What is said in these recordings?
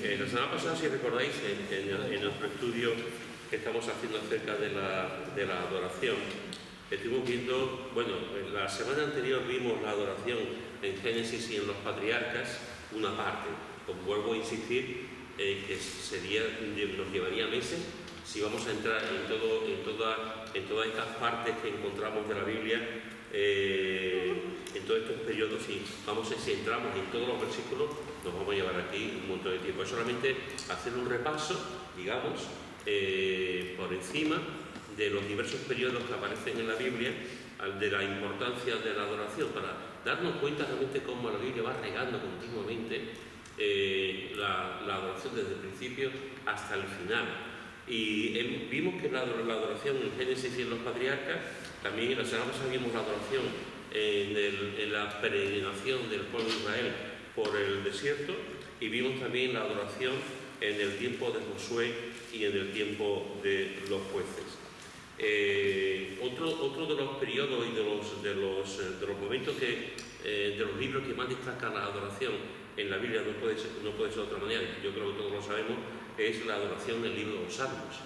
La semana pasada, si recordáis, en nuestro estudio que estamos haciendo acerca de la adoración, estuvimos viendo, bueno, la semana anterior vimos la adoración en Génesis y en los patriarcas, una parte, como vuelvo a insistir, que nos llevaría meses si vamos a entrar en todas estas partes que encontramos de la Biblia, en todos estos periodos, si entramos en todos los versículos, nos vamos a llevar aquí un montón de tiempo. Es solamente hacer un repaso, digamos, por encima de los diversos periodos que aparecen en la Biblia, de la importancia de la adoración, para darnos cuenta realmente cómo la Biblia va regando continuamente la adoración desde el principio hasta el final. Y vimos que la adoración en Génesis y en los patriarcas, también la semana pasada vimos la adoración en la peregrinación del pueblo de Israel por el desierto, y vimos también la adoración en el tiempo de Josué y en el tiempo de los jueces. Otro de los periodos y de los momentos de los libros que más destacan la adoración en la Biblia, no puede ser de otra manera, yo creo que todos lo sabemos, es la adoración en el libro de los Salmos.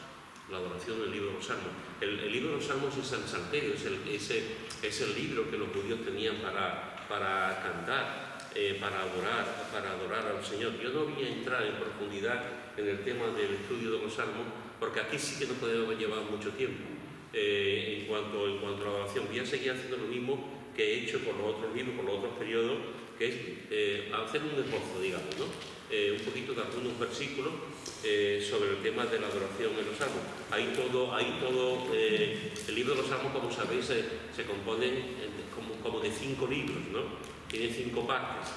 La adoración en el libro de los Salmos. El libro de los Salmos es el salterio, es el libro que los judíos tenían para cantar, para adorar al Señor. Yo no voy a entrar en profundidad en el tema del estudio de los Salmos, porque aquí sí que no podemos llevar mucho tiempo. En cuanto a la adoración, voy a seguir haciendo lo mismo que he hecho por los otros libros, por los otros periodos, que es hacer un esbozo, digamos, ¿no? Un poquito de algunos versículos sobre el tema de la adoración en los Salmos. Ahí todo el libro de los Salmos, como sabéis, se compone como de 5 libros, ¿no? Tiene 5 partes.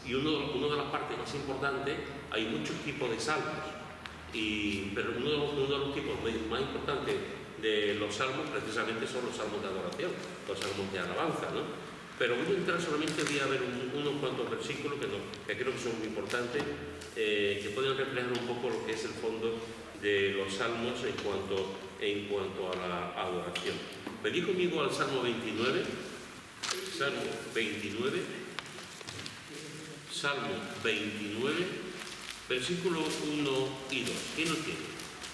Y una de las partes más importantes, hay muchos tipos de salmos, pero uno de los tipos más importantes de los salmos precisamente son los salmos de adoración, los salmos de alabanza, ¿no? Pero voy a entrar solamente, voy a ver unos cuantos versículos que creo que son muy importantes, que pueden reflejar un poco lo que es el fondo de los salmos en cuanto a la adoración. Venid conmigo al Salmo 29, Salmo 29, Salmo 29, versículos 1 y 2. ¿Quién lo tiene?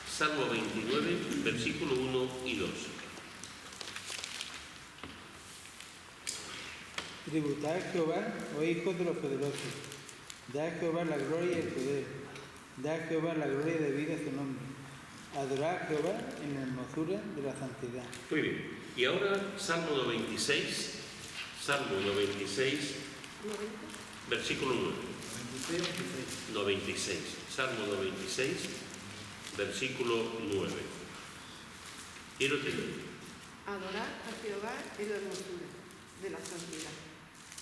Salmo 29, versículo 1 y 2. Tributad a Jehová, oh hijos de los poderosos. Da a Jehová la gloria y el poder. Da a Jehová la gloria debida a su nombre. Adorad a Jehová en la hermosura de la santidad. Muy bien. Y ahora Salmo 96, versículo 9. 96. Salmo 96, versículo 9. ¿Quién lo tiene? Adorad a Jehová en la hermosura de la santidad.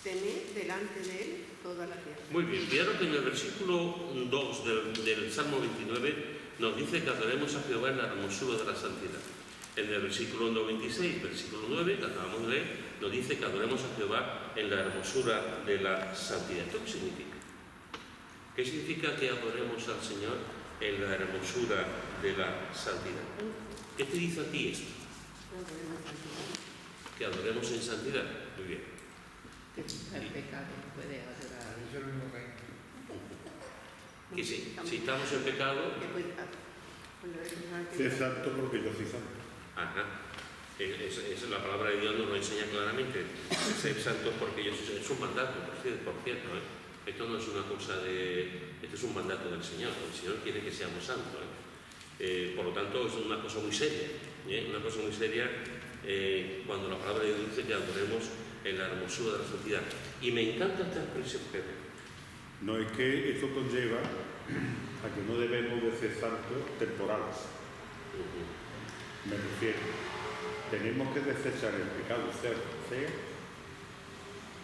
Tened delante de él toda la tierra. Muy bien, fijaros que en el versículo 2 del Salmo 29 nos dice que adoremos a Jehová en la hermosura de la santidad. En el versículo 96, versículo 9, que acabamos de leer, nos dice que adoremos a Jehová en la hermosura de la santidad. ¿Esto qué significa? ¿Qué significa que adoremos al Señor en la hermosura de la santidad? ¿Qué te dice a ti esto? Que adoremos en santidad. Muy bien. Que el pecado puede adorar. Que sí, si estamos en pecado. Sé santo porque yo soy santo. Ajá. La palabra de Dios nos lo enseña claramente. Ser santos porque yo soy. Es un mandato, por cierto. Esto no es una cosa esto es un mandato del Señor. El Señor quiere que seamos santos. Por lo tanto, es una cosa muy seria. Una cosa muy seria cuando la palabra de Dios dice que adoremos en la hermosura de la santidad. Y me encanta esta expresión, Pepe. No, es que eso conlleva a que no debemos de ser santos temporales. Me refiero. Tenemos que desechar el pecado, sea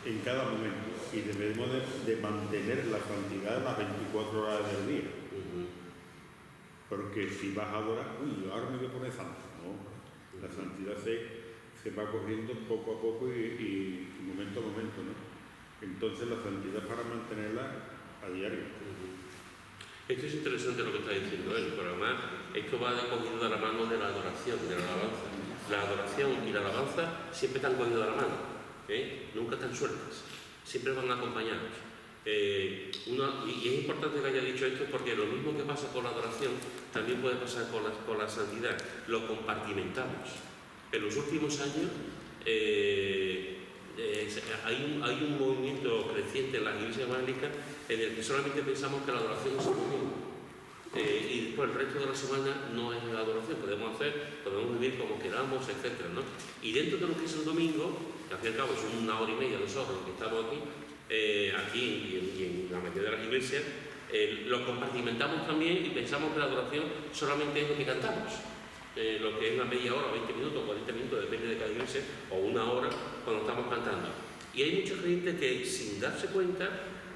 en cada momento, y debemos de mantener la santidad las 24 horas del día. Porque si vas a adorar, ahora me voy a poner santo. No, la santidad se va corriendo poco a poco y momento a momento, ¿no? Entonces la santidad para mantenerla a diario. Esto es interesante lo que está diciendo él, pero además esto va cogido de la mano de la adoración, de la alabanza. La adoración y la alabanza siempre están cogidos de la mano, nunca están sueltas, siempre van acompañados. Y es importante que haya dicho esto porque lo mismo que pasa con la adoración también puede pasar con la santidad. Lo compartimentamos. En los últimos años hay un movimiento creciente en las iglesias evangélicas en el que solamente pensamos que la adoración es el domingo. Y después el resto de la semana no es la adoración, podemos vivir como queramos, etc., ¿no? Y dentro de lo que es el domingo, que al fin y al cabo es 1 hora y media, 2 horas, los que estamos aquí y en la mayoría de las iglesias, lo compartimentamos también y pensamos que la adoración solamente es lo que cantamos, lo que es una media hora, 20 minutos, 40 minutos, depende de cada iglesia, o 1 hora cuando estamos cantando. Y hay muchos creyentes que sin darse cuenta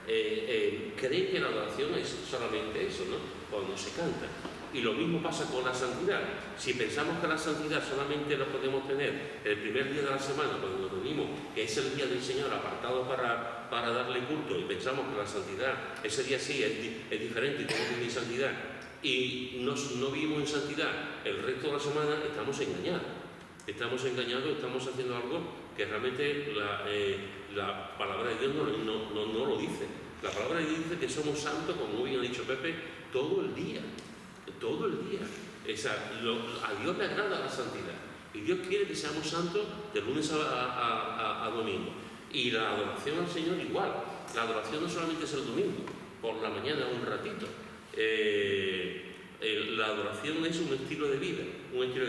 creen que la adoración es solamente eso, ¿no? Cuando se canta. Y lo mismo pasa con la santidad. Si pensamos que la santidad solamente la podemos tener el primer día de la semana, cuando nos reunimos, que es el día del Señor apartado para darle culto, y pensamos que la santidad, ese día sí es diferente y tenemos mi santidad, y no vivimos en santidad el resto de la semana, estamos engañados. Estamos haciendo algo que realmente la palabra de Dios no lo dice. La palabra de Dios dice que somos santos, como bien ha dicho Pepe, todo el día. Todo el día. A Dios le agrada la santidad. Y Dios quiere que seamos santos de lunes a domingo. Y la adoración al Señor igual. La adoración no solamente es el domingo, por la mañana un ratito. La adoración es un estilo de vida.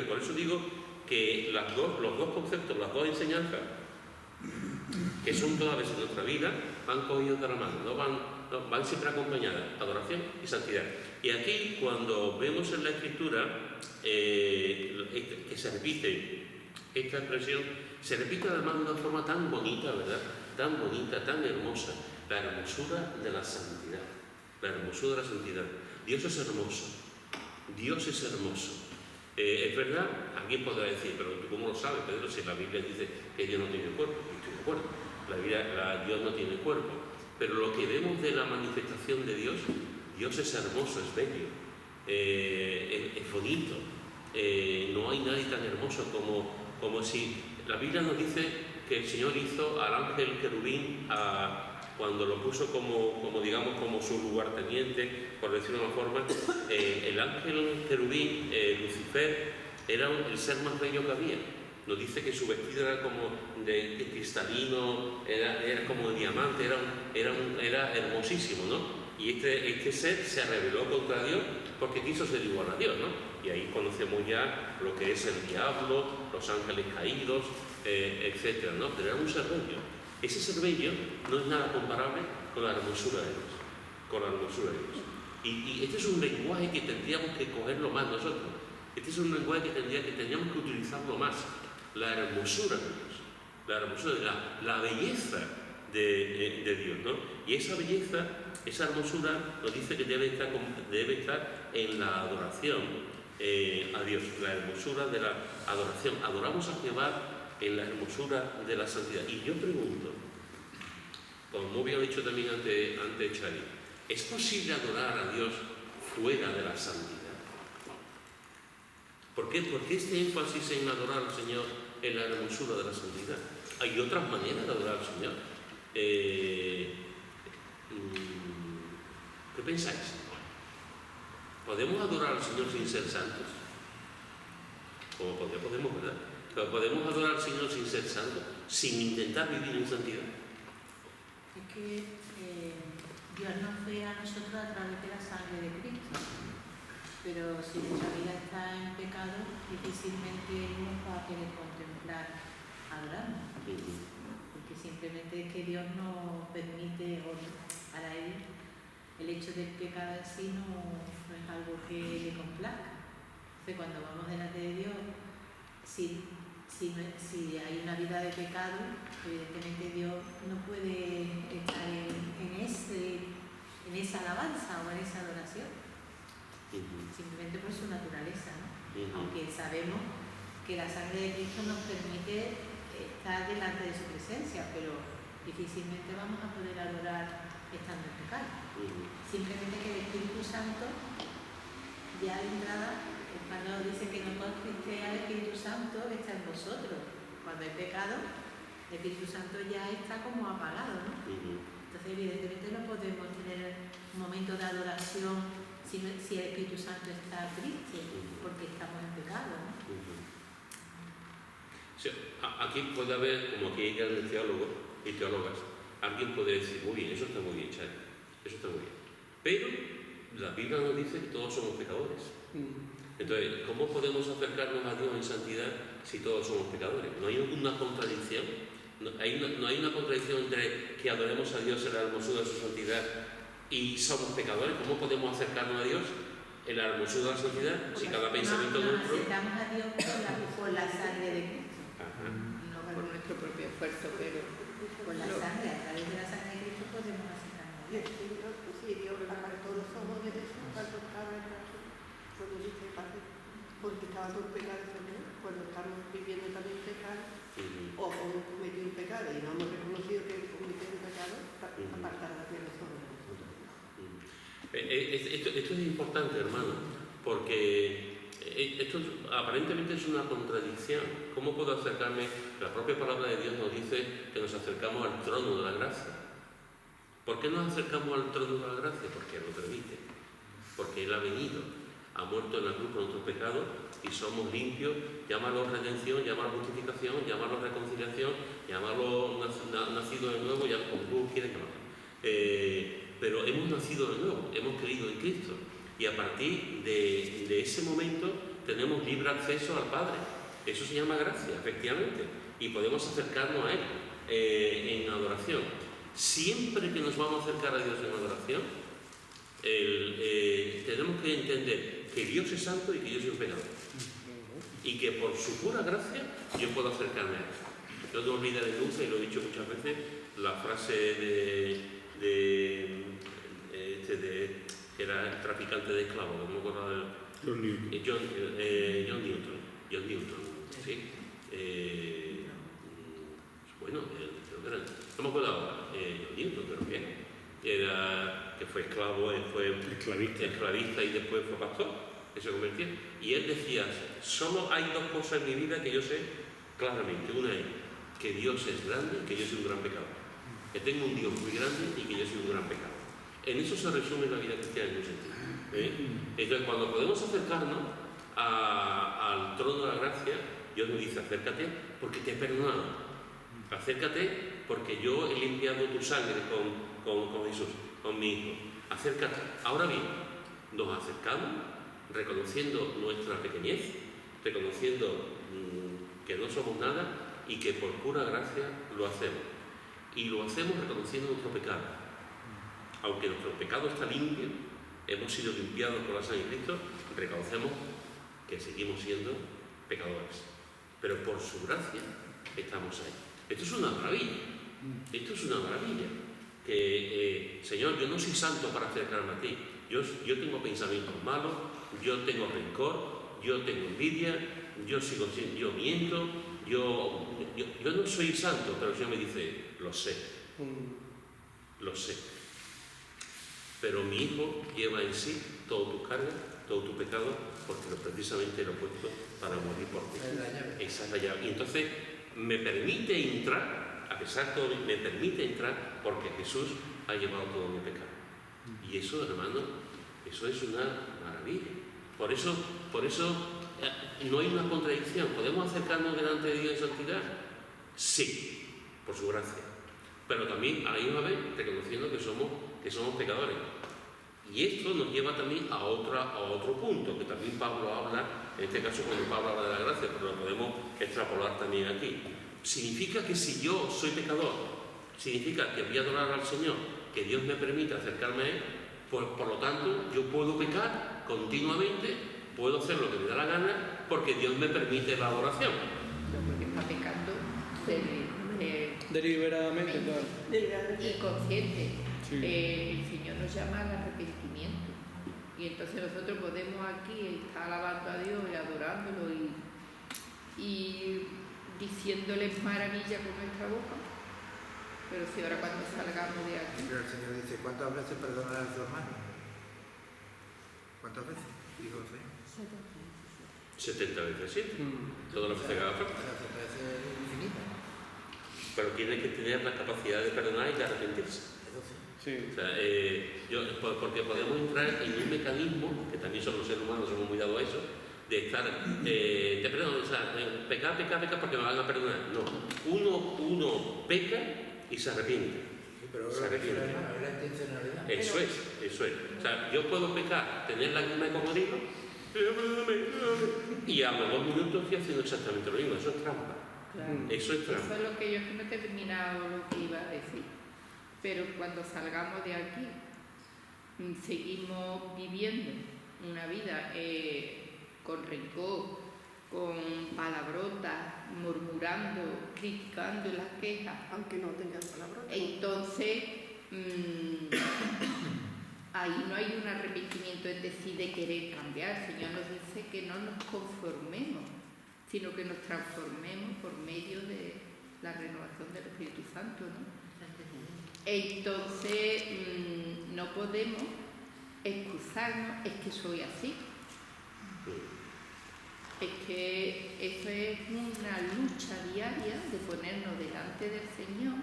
Por eso digo que los dos conceptos, las dos enseñanzas, que son claves en nuestra vida, van cogidos de la mano, van siempre acompañadas, adoración y santidad. Y aquí, cuando vemos en la Escritura que se repite esta expresión, se repite además de una forma tan bonita, ¿verdad? Tan bonita, tan hermosa, la hermosura de la santidad. La hermosura de la santidad. Dios es hermoso. Dios es hermoso. Es verdad, alguien podrá decir, pero ¿tú cómo lo sabes, Pedro? Si la Biblia dice que Dios no tiene cuerpo, yo estoy de acuerdo. Dios no tiene cuerpo. Pero lo que vemos de la manifestación de Dios, Dios es hermoso, es bello, es bonito. No hay nadie tan hermoso como si la Biblia nos dice que el Señor hizo al ángel querubín cuando lo puso como su lugarteniente, por decirlo de una forma. El ángel querubín, Lucifer, era el ser más bello que había. Nos dice que su vestido era como de cristalino, era como de diamante, era hermosísimo, ¿no? Y este ser se rebeló contra Dios porque quiso ser igual a Dios, ¿no? Y ahí conocemos ya lo que es el diablo, los ángeles caídos, etcétera, ¿no? Pero era un ser bello. Ese ser bello no es nada comparable con la hermosura de Dios. Y este es un lenguaje que tendríamos que cogerlo más nosotros. Este es un lenguaje que tendríamos que utilizarlo más. La hermosura de Dios, la belleza de Dios, ¿no? Y esa belleza, esa hermosura nos dice que debe estar en la adoración a Dios, la hermosura de la adoración. Adoramos a Jehová en la hermosura de la santidad. Y yo pregunto, como había dicho también ante Chari, ¿es posible adorar a Dios fuera de la santidad? ¿Por qué este énfasis en adorar al Señor en la hermosura de la santidad? Hay otras maneras de adorar al Señor. ¿Qué pensáis? ¿Podemos adorar al Señor sin ser santos? Como podemos, ¿verdad? Pero podemos adorar al Señor sin ser santos, sin intentar vivir en santidad. Es que Dios nos ve a nosotros a través de la sangre de Cristo. Pero si nuestra vida está en pecado, difícilmente nos va a querer contemplar adorando. Porque simplemente es que Dios nos permite, o para Él, el hecho del pecado en sí no es algo que le complazca. Entonces, cuando vamos delante de Dios, si hay una vida de pecado, evidentemente Dios no puede estar en esa alabanza o en esa adoración. Simplemente por su naturaleza, ¿no? Aunque sabemos que la sangre de Cristo nos permite estar delante de su presencia, pero difícilmente vamos a poder adorar estando en pecado. Simplemente que el Espíritu Santo, ya de entrada, cuando dice que no consiste al Espíritu Santo, está en vosotros. Cuando hay pecado, el Espíritu Santo ya está como apagado, ¿no? Entonces, evidentemente, no podemos tener un momento de adoración si el Espíritu Santo está triste, porque estamos en pecado, ¿no? Sí, aquí puede haber, como aquí hay grandes teólogos y teólogas, alguien puede decir, muy bien, eso está muy bien, Charlie, eso está muy bien. Pero la Biblia nos dice que todos somos pecadores. Entonces, ¿cómo podemos acercarnos a Dios en santidad si todos somos pecadores? ¿No hay una contradicción? ¿No hay una contradicción entre que adoremos a Dios en la hermosura de su santidad y somos pecadores? ¿Cómo podemos acercarnos a Dios en la hermosura de la santidad si cada pensamiento nuestro... Nos acercamos a Dios por la sangre de Cristo. No por nuestro propio esfuerzo, pero Por la sangre, a través de la sangre de Cristo podemos acercarnos a Dios. sí, Dios apartó los ojos de Jesús cuando estaba en la cuando dice Padre, porque estaba todo pecado también, cuando estamos viviendo también pecado, o cometió un pecado y no hemos reconocido que cometió un pecado, apartar también los ojos. Esto es importante, hermano, porque esto aparentemente es una contradicción. ¿Cómo puedo acercarme? La propia palabra de Dios nos dice que nos acercamos al trono de la gracia. ¿Por qué nos acercamos al trono de la gracia? Porque Él lo permite, porque Él ha venido, ha muerto en la cruz por nuestros pecados y somos limpios. Llámalo redención, llámalo justificación, llámalo reconciliación, llámalo nacido de nuevo, ya como tú quieres llamarlo. Pero hemos nacido de nuevo, hemos creído en Cristo y a partir de ese momento tenemos libre acceso al Padre. Eso se llama gracia, efectivamente, y podemos acercarnos a Él en adoración. Siempre que nos vamos a acercar a Dios en adoración, tenemos que entender que Dios es santo y que yo soy un pecador, y que por su pura gracia yo puedo acercarme a Él. Yo no olvidaré nunca, y lo he dicho muchas veces, la frase que era el traficante de esclavos, no me acuerdo del... John Newton, ¿sí? Bueno, creo que era, no me acuerdo ahora, John Newton, creo que fue esclavo, fue esclavista y después fue pastor, que se convirtió. Y él decía, solo hay dos cosas en mi vida que yo sé claramente. Una es que Dios es grande y que yo soy un gran pecador. Que tengo un Dios muy grande y que yo soy un gran pecador. En eso se resume la vida cristiana en un sentido. Entonces, cuando podemos acercarnos al trono de la gracia, Dios nos dice, acércate porque te he perdonado. Acércate porque yo he limpiado tu sangre con Jesús, con mi Hijo. Acércate. Ahora bien, nos acercamos reconociendo nuestra pequeñez, reconociendo que no somos nada y que por pura gracia lo hacemos. Y lo hacemos reconociendo nuestro pecado. Aunque nuestro pecado está limpio, hemos sido limpiados por la sangre de Cristo, reconocemos que seguimos siendo pecadores. Pero por su gracia estamos ahí. Esto es una maravilla. Esto es una maravilla. Que, Señor, yo no soy santo para acercarme a ti. Yo tengo pensamientos malos, yo tengo rencor, yo tengo envidia, yo miento, yo no soy santo, pero el Señor me dice, lo sé. Pero mi Hijo lleva en sí todo tu carga, todo tu pecado, porque precisamente lo he puesto para morir por ti. Esa es la llave. Y entonces me permite entrar, a pesar de todo, me permite entrar porque Jesús ha llevado todo mi pecado. Y eso, hermano, eso es una maravilla. Por eso no hay una contradicción. ¿Podemos acercarnos delante de Dios en santidad? Sí, por su gracia. Pero también a la misma vez reconociendo que somos pecadores. Y esto nos lleva también a otro punto, que también Pablo habla, en este caso cuando Pablo habla de la gracia, pero lo podemos extrapolar también aquí. Significa que si yo soy pecador, significa que voy a adorar al Señor, que Dios me permite acercarme a Él, pues por lo tanto yo puedo pecar continuamente, puedo hacer lo que me da la gana, porque Dios me permite la adoración. Porque está pecando deliberadamente, claro. y consciente. Sí. El Señor nos llama al arrepentimiento. Y entonces nosotros podemos aquí estar alabando a Dios y adorándolo y diciéndole maravilla con nuestra boca. Pero si ahora cuando salgamos de aquí... Pero el Señor dice, ¿cuántas veces perdonará a su hermano? ¿Cuántas veces? Dijo el Señor. 70 veces 7. Todas las veces que haga falta. Las veces infinitas. Pero tiene que tener la capacidad de perdonar y de arrepentirse. Sí. O sea, porque podemos entrar en un mecanismo, que también somos seres humanos, somos muy dados a eso, de estar, te perdono, o sea, pecar porque me van a perdonar. No, uno peca y se arrepiente. Sí, pero Se ahora arrepiente. es la intencionalidad. Eso es. O sea, yo puedo pecar, tener la misma de cocodrilo, y a los 2 minutos estoy haciendo exactamente lo mismo. Eso es trampa. Claro. Eso es trampa. Eso es lo que yo es que no he terminado lo que iba a decir. Pero cuando salgamos de aquí, seguimos viviendo una vida con rencor, con palabrotas, murmurando, criticando las quejas. Aunque no tengas palabras. Entonces, ahí no hay un arrepentimiento, es decir, de querer cambiar. El Señor nos dice que no nos conformemos, sino que nos transformemos por medio de la renovación del Espíritu Santo, ¿no? Entonces, no podemos excusarnos, es que soy así. Es que eso es una lucha diaria de ponernos delante del Señor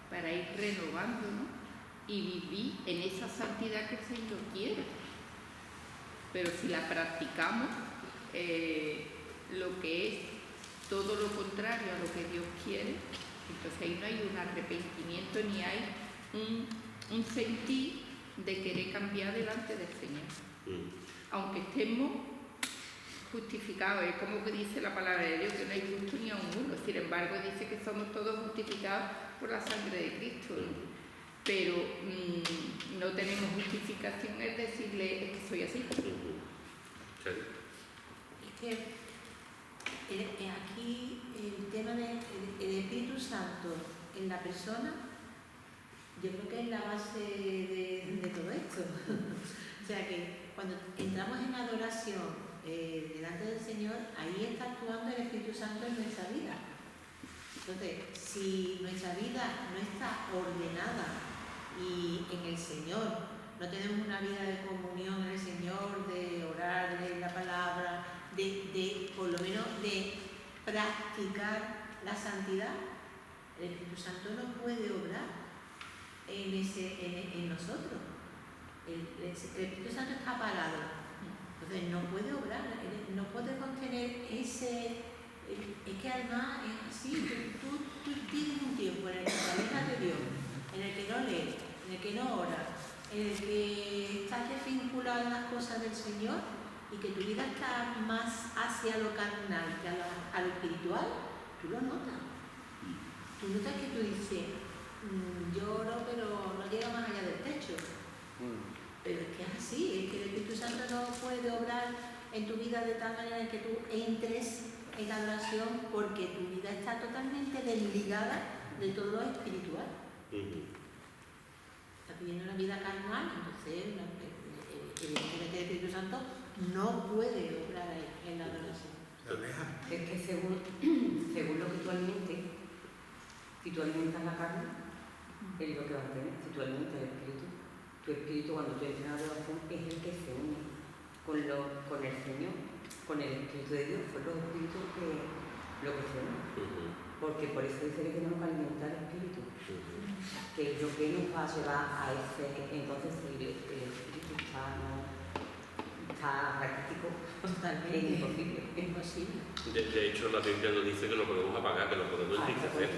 para ir renovándonos y vivir en esa santidad que el Señor quiere. Pero si la practicamos, lo que es todo lo contrario a lo que Dios quiere, entonces ahí no hay un arrepentimiento ni hay un sentir de querer cambiar delante del Señor. Aunque estemos justificados, es como que dice la palabra de Dios, que no hay justo ni a uno. Sin embargo, dice que somos todos justificados por la sangre de Cristo, ¿no? Pero no tenemos justificación, es decirle, es que soy así. Es que aquí el tema del Espíritu Santo en la persona, yo creo que es la base de todo esto. O sea que cuando entramos en adoración delante del Señor, ahí está actuando el Espíritu Santo en nuestra vida. Entonces, si nuestra vida no está ordenada y en el Señor, no tenemos una vida de comunión en el Señor, de orar, de leer la palabra, de por lo menos de practicar la santidad, el Espíritu Santo no puede obrar en nosotros. El Espíritu Santo está apagado, entonces no puede obrar, no puede contener ese. Es que además es así, tú tienes un tiempo en el que te alejas de Dios, en el que no lees, en el que no oras, en el que estás desvinculado en las cosas del Señor y que tu vida está más hacia lo carnal que a lo espiritual, tú lo notas. Tú notas que tú dices, yo oro pero no llega más allá del techo. Pero es que es así, es que el Espíritu Santo no puede obrar en tu vida de tal manera que tú entres en la adoración porque tu vida está totalmente desligada de todo lo espiritual. Estás viviendo una vida carnal, entonces evidentemente el Espíritu Santo no puede obrar en la adoración. Es que según lo que tú alimentes, si tú alimentas la carne, es lo que vas a tener. Si tú alimentas el espíritu, tu espíritu cuando tú entras en adoración es el que se une con el Señor, con el Espíritu de Dios, son los espíritus lo que se unen. Porque por eso dice que tenemos que alimentar el espíritu, que es lo que nos va a llevar a ese. Entonces el espíritu está práctico, es imposible. De hecho, la Biblia nos dice que lo podemos apagar, que lo podemos enriquecer,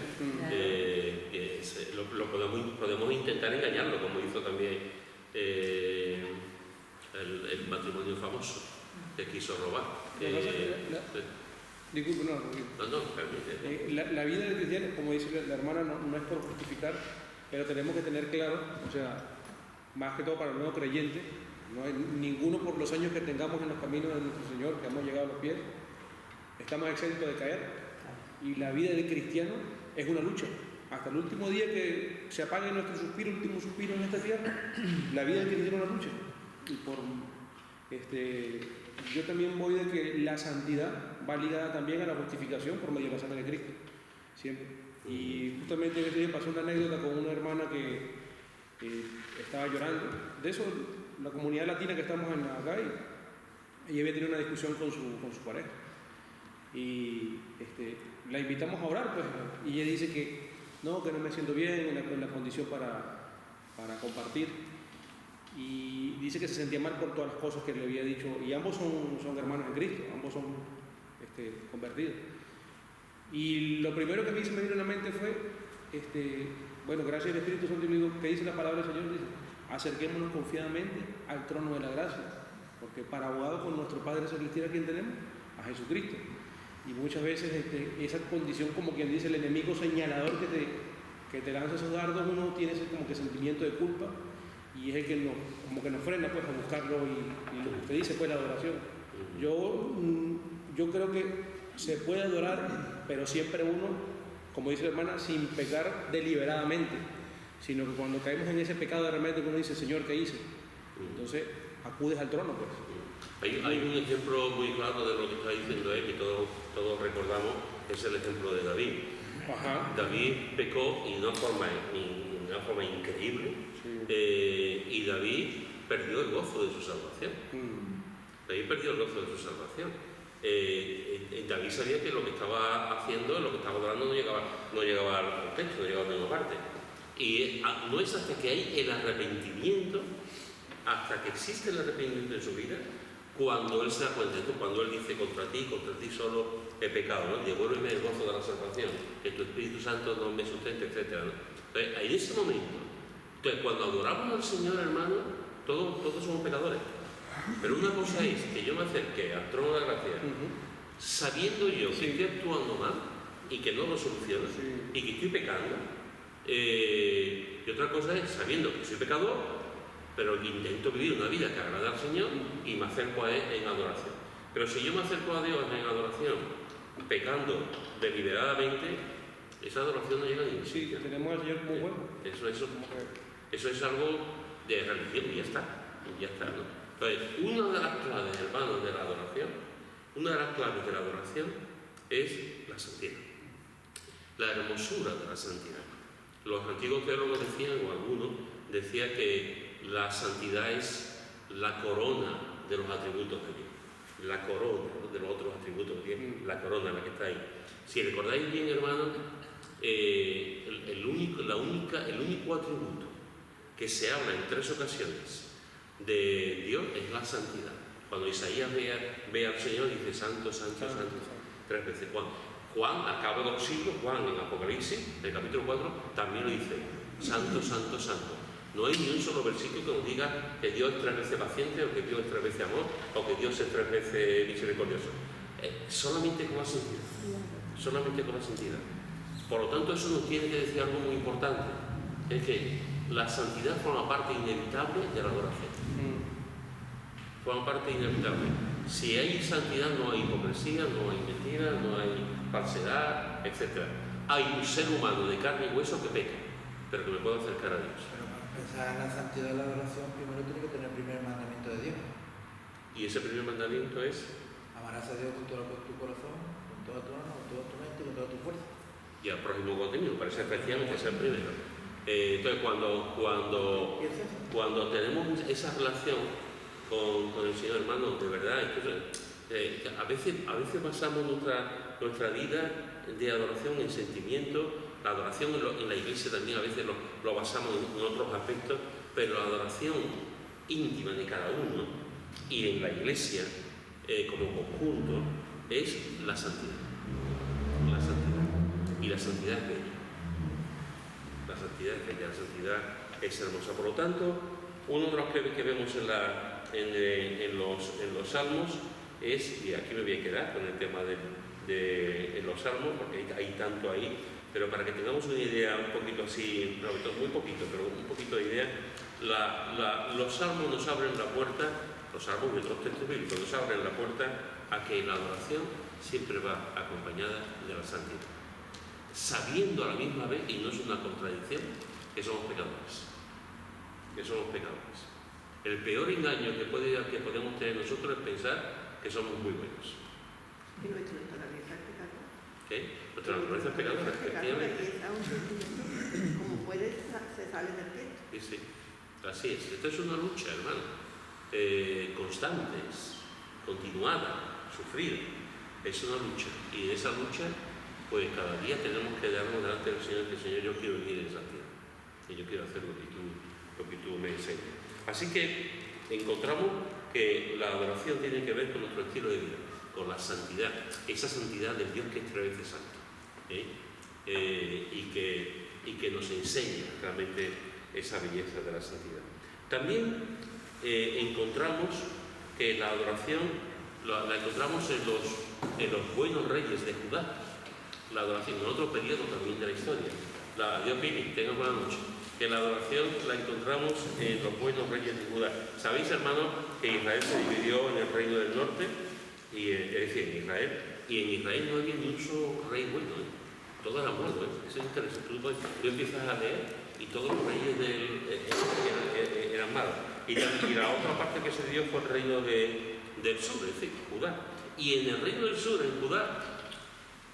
lo podemos intentar engañarlo, como hizo también el matrimonio famoso que quiso robar. Disculpe, la vida del cristiano, como dice la hermana, no es por justificar, pero tenemos que tener claro, o sea, más que todo para el nuevo creyente, no hay ninguno por los años que tengamos en los caminos de nuestro Señor, que hemos llegado a los pies, estamos exentos de caer. Y la vida del cristiano es una lucha. Hasta el último día que se apague nuestro suspiro, el último suspiro en esta tierra, la vida del cristiano es una lucha. Y yo también voy de que la santidad va ligada también a la justificación por medio de la sangre de Cristo, siempre. Y justamente este día pasó una anécdota con una hermana que estaba llorando. De eso, la comunidad latina que estamos acá, y ella había tenido una discusión con su pareja. Y la invitamos a orar, pues, y ella dice que no me siento bien en la condición para para compartir, y dice que se sentía mal por todas las cosas que le había dicho, y ambos son hermanos en Cristo, ambos son convertidos. Y lo primero que me vino a la mente fue, bueno, gracias al Espíritu Santo, y digo, ¿qué dice la palabra del Señor? Dice, acerquémonos confiadamente al trono de la gracia, porque para abogado con nuestro Padre Celestial, ¿a quién tenemos? A Jesucristo. Y muchas veces esa condición, como quien dice, el enemigo señalador que te lanza esos dardos, uno tiene ese como que sentimiento de culpa, y es el que como que nos frena pues a buscarlo, y lo que usted dice pues la adoración. Yo creo que se puede adorar, pero siempre uno, como dice la hermana, sin pecar deliberadamente, sino que cuando caemos en ese pecado de repente uno dice, Señor, ¿qué hice? Entonces acudes al trono pues. Hay un ejemplo muy claro de lo que está diciendo él, que todos recordamos, es el ejemplo de David. Ajá. David pecó y de una forma increíble, Sí. y David perdió el gozo de su salvación. David perdió el gozo de su salvación. David sabía que lo que estaba haciendo, lo que estaba adorando, no llegaba al texto, no llegaba a ninguna parte. Y no es hasta que hay el arrepentimiento, hasta que existe el arrepentimiento en su vida, cuando él se da cuenta, cuando él dice contra ti solo he pecado, ¿no? Devuélveme el gozo de la salvación, que tu Espíritu Santo no me sustente, etc., ¿no? Entonces, en ese momento, cuando adoramos al Señor, hermano, todos somos pecadores. Pero una cosa es que yo me acerque al trono de la gracia, sabiendo yo que estoy actuando mal y que no lo soluciono, y que estoy pecando, y otra cosa es sabiendo que soy pecador, pero que intento vivir una vida que agrada al Señor y me acerco a Él en adoración. Pero si yo me acerco a Dios en adoración, pecando deliberadamente, esa adoración no llega a ningún sitio. Sí, tenemos al Señor como bueno. Eso es algo de religión y ya está, ¿no? Entonces, una de las claves, hermanos, de la adoración, es la santidad, la hermosura de la santidad. Los antiguos teólogos decían, o algunos, decían que la santidad es la corona de los atributos de Dios, la corona, ¿no?, de los otros atributos de Dios, la corona, la que está ahí. Si recordáis bien, hermanos, el único atributo que se habla en 3 ocasiones de Dios es la santidad. Cuando Isaías ve al Señor, dice santo, santo, santo, 3 veces. Juan, al cabo de los siglos, Juan en Apocalipsis, en el capítulo 4, también lo dice, santo, santo, santo. No hay ni un solo versículo que nos diga que Dios es 3 veces paciente, o que Dios es 3 veces amor, o que Dios es 3 veces misericordioso. Solamente con la santidad. Solamente con la santidad. Por lo tanto, eso nos tiene que decir algo muy importante, es que la santidad forma parte inevitable de la adoración. Forma parte inevitable. Si hay santidad, no hay hipocresía, no hay mentira, no hay falsedad, etc. Hay un ser humano de carne y hueso que peca, pero que me puede acercar a Dios. Pero para pensar en la santidad de la adoración, primero tiene que tener el primer mandamiento de Dios. Y ese primer mandamiento es: amarás a Dios con todo tu corazón, con toda tu alma, con toda tu mente y con toda tu fuerza. Y al prójimo como a ti mismo, parece efectivamente ser el primero. Entonces, cuando tenemos esa relación con el Señor, hermano, de verdad, a veces basamos nuestra vida de adoración en sentimiento. La adoración en la iglesia también a veces lo basamos en otros aspectos, pero la adoración íntima de cada uno y en la iglesia como conjunto es la santidad. La santidad. Y la santidad es bella. La santidad es bella, la santidad es hermosa. Por lo tanto, uno de los que vemos en los salmos es, y aquí me voy a quedar con el tema de los salmos, porque hay tanto ahí, pero para que tengamos una idea un poquito así, no, muy poquito, pero un poquito de idea, los salmos nos abren la puerta, los salmos y otros textos bíblicos nos abren la puerta a que la adoración siempre va acompañada de la santidad, sabiendo a la misma vez, y no es una contradicción, que somos pecadores. Que somos pecadores. El peor engaño que podemos tener nosotros es pensar que somos muy buenos. Y nuestra naturaleza es pecadora. ¿Qué? Nuestra naturaleza es pecadora, efectivamente. Como puede, se sale del texto. Sí, sí, así es. Esta es una lucha, hermano, constante, continuada, sufrida. Es una lucha. Y en esa lucha, pues cada día tenemos que darnos delante del Señor, que Señor, yo quiero vivir en santidad. Y yo quiero hacer lo que tú lo que tú me enseñas. Así que encontramos que la adoración tiene que ver con nuestro estilo de vida, con la santidad, esa santidad del Dios que es tres veces santo, y que nos enseña realmente esa belleza de la santidad. También encontramos que la adoración la encontramos en los buenos reyes de Judá, la adoración en otro periodo también de la historia. Dios Pini, tenga buena noche. Que la adoración la encontramos en los buenos reyes de Judá. ¿Sabéis, hermanos, que Israel se dividió en el reino del norte? Es decir, en Israel. Y en Israel no había ni un solo rey bueno, todos eran malos, Eso es interesante. Tú empiezas a leer y todos los reyes eran malos. Y la otra parte que se dio fue el reino del sur, es decir, Judá. Y en el reino del sur, en Judá,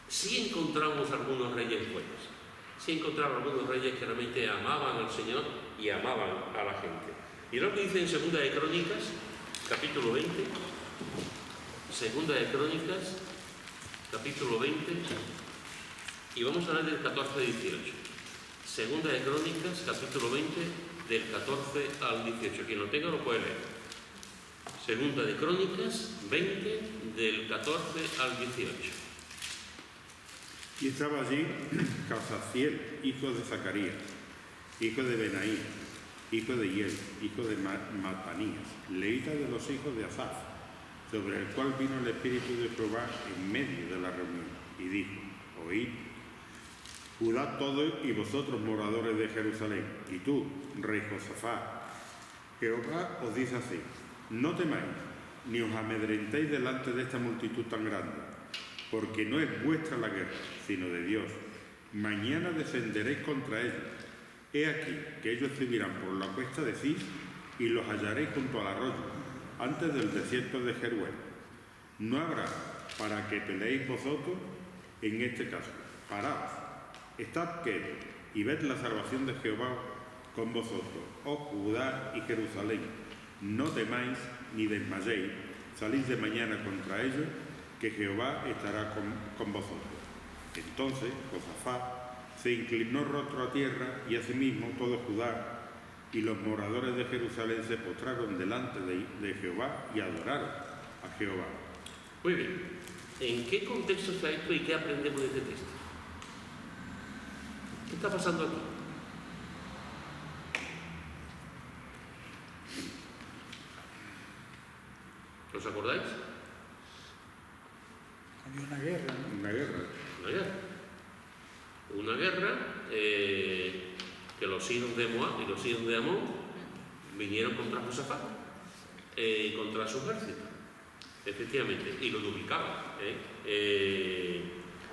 sí encontramos algunos reyes buenos. Sí encontramos algunos reyes que realmente amaban al Señor y amaban a la gente. Y lo que dice en Segunda de Crónicas, capítulo 20, Segunda de Crónicas, capítulo 20, y vamos a hablar del 14 al 18. Segunda de Crónicas, capítulo 20, del 14 al 18. Quien lo tenga lo puede leer. Segunda de Crónicas, 20, del 14 al 18. Y estaba allí Casaciel, hijo de Zacarías, hijo de Benaí, hijo de Hiel, hijo de Matanías, leíta de los hijos de Asaf, sobre el cual vino el Espíritu de Jehová en medio de la reunión, y dijo: oíd, Judá todo y vosotros moradores de Jerusalén, y tú, rey Josafat, Jehová os dice así: no temáis, ni os amedrentéis delante de esta multitud tan grande, porque no es vuestra la guerra, sino de Dios. Mañana descenderéis contra ellos. He aquí que ellos subirán por la cuesta de Cis y los hallaréis junto al arroyo, antes del desierto de Jeruel. No habrá para que peleéis vosotros en este caso. Paraos, estad quietos y ved la salvación de Jehová con vosotros, oh Judá y Jerusalén. No temáis ni desmayéis, salid de mañana contra ellos, que Jehová estará con vosotros. Entonces Josafat se inclinó rostro a tierra, y asimismo todo Judá y los moradores de Jerusalén se postraron delante de Jehová y adoraron a Jehová. Muy bien. ¿En qué contexto está esto y qué aprendemos de este texto? ¿Qué está pasando aquí? ¿Os acordáis? Había una guerra, ¿no? Una guerra. Una guerra que los hijos de Moab y los hijos de Amón vinieron contra Josafat, contra su ejército, efectivamente, y lo duplicaban.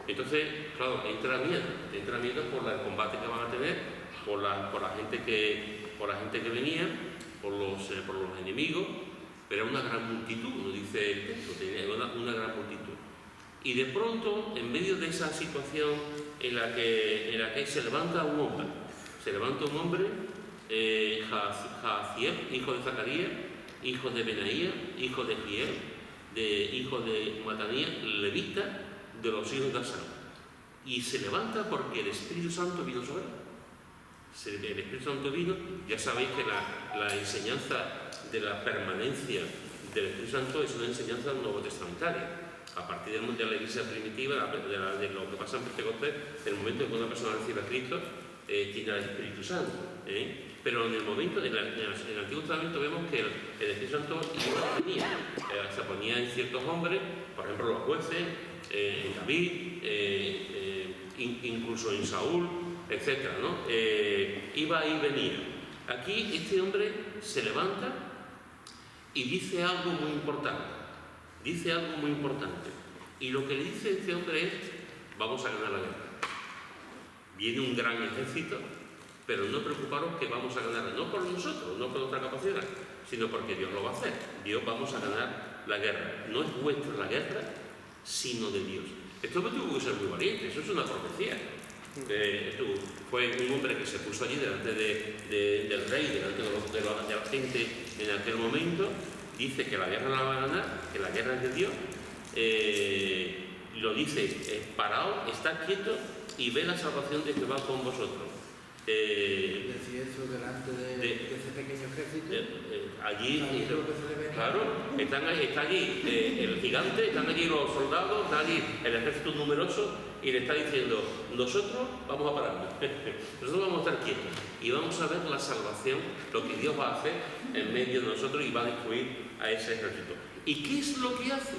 Entonces, claro, entra miedo por el combate que van a tener, por la gente que venía, por los enemigos, pero era una gran multitud, nos dice el texto, tenía una gran multitud. Y de pronto, en medio de esa situación en la que se levanta un hombre, Jaasiel, hijo de Zacarías, hijo de Benaía, hijo de Hiel, hijo de Matanías, levita de los hijos de Asaf. Y se levanta porque el Espíritu Santo vino sobre él. El Espíritu Santo vino, ya sabéis que la enseñanza de la permanencia del Espíritu Santo es una enseñanza nuevo testamentaria. A partir de la iglesia primitiva, de lo que pasa en Pentecostés, en el momento en que una persona recibe a Cristo, tiene al Espíritu Santo. Pero en el momento, en el Antiguo Testamento vemos que el Espíritu Santo se ponía en ciertos hombres, por ejemplo los jueces, en David, incluso en Saúl, etc. ¿no? Iba y venía. Aquí este hombre se levanta y dice algo muy importante. Y lo que le dice este hombre es: vamos a ganar la guerra. Viene un gran ejército, pero no preocuparos que vamos a ganar, no por nosotros, no por nuestra capacidad, sino porque Dios lo va a hacer. Dios vamos a ganar la guerra. No es vuestra la guerra, sino de Dios. Esto tuvo que ser muy valiente, eso es una profecía. Fue un hombre que se puso allí delante del rey, delante de la gente en aquel momento. Dice que la guerra la va a ganar, que la guerra es de Dios. Lo dice: paraos, estad quietos y ve la salvación de Jehová con vosotros. Decir eso delante de ese pequeño ejército. Allí, ¿Sabes lo que se le ve? claro, está allí el gigante, están allí los soldados, está allí el ejército numeroso y le está diciendo, nosotros vamos a pararnos, nosotros vamos a estar quietos y vamos a ver la salvación, lo que Dios va a hacer en medio de nosotros y va a destruir a ese ejército. ¿Y qué es lo que hace?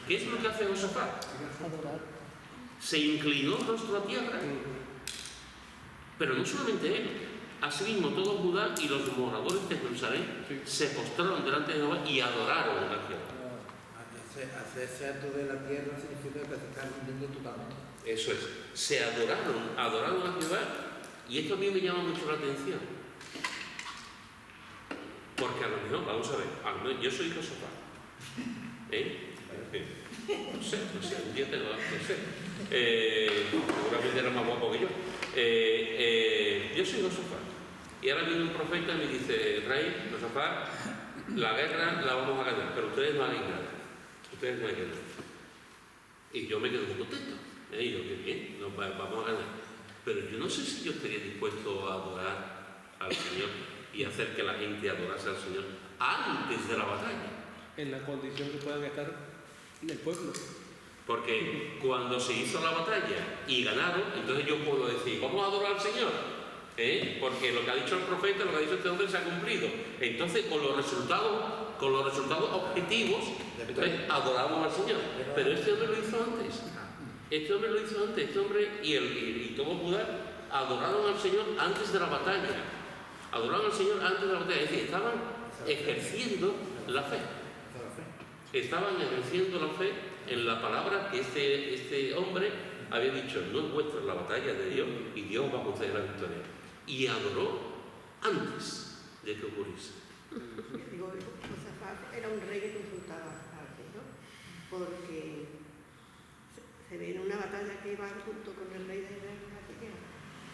¿Qué es lo que hace Josafat? Adorar. Se inclinó rostro a tierra. Pero no solamente él, asimismo todo Judá y los moradores de Jerusalén se postraron delante de Jehová y adoraron a Jehová. Hacer ese acto de la tierra significa que se está rindiendo totalmente. Eso es, se adoraron a Jehová, y esto a mí me llama mucho la atención. Porque a lo mejor, vamos a ver, a lo mejor yo soy Josafat. No sé, un día te lo sé. Seguramente era más guapo que yo. Yo soy Josafat. Y ahora viene un profeta y me dice, rey, Josafat, la guerra la vamos a ganar, pero ustedes no hagan nada. Ustedes no hagan nada. Y yo me quedo muy contento. Y yo, qué bien, vamos a ganar. Pero yo no sé si yo estaría dispuesto a adorar al Señor y hacer que la gente adorase al Señor antes de la batalla. En la condición que puedan estar en el pueblo. Porque cuando se hizo la batalla y ganaron, entonces yo puedo decir, vamos a adorar al Señor, porque lo que ha dicho el profeta, lo que ha dicho este hombre se ha cumplido. Entonces con los resultados objetivos, entonces adoramos al Señor. Pero este hombre lo hizo antes. Este hombre y todo Judá adoraron al Señor antes de la batalla. Adoraron al Señor antes de la batalla. Es decir, estaban ejerciendo la fe. Estaban ejerciendo la fe en la palabra que este hombre había dicho, no es vuestra la batalla de Dios y Dios va a conceder la victoria. Y adoró antes de que ocurriese. Digo, Josafat era un rey que consultaba al Señor, porque se ve en una batalla que va junto con el rey de Israel,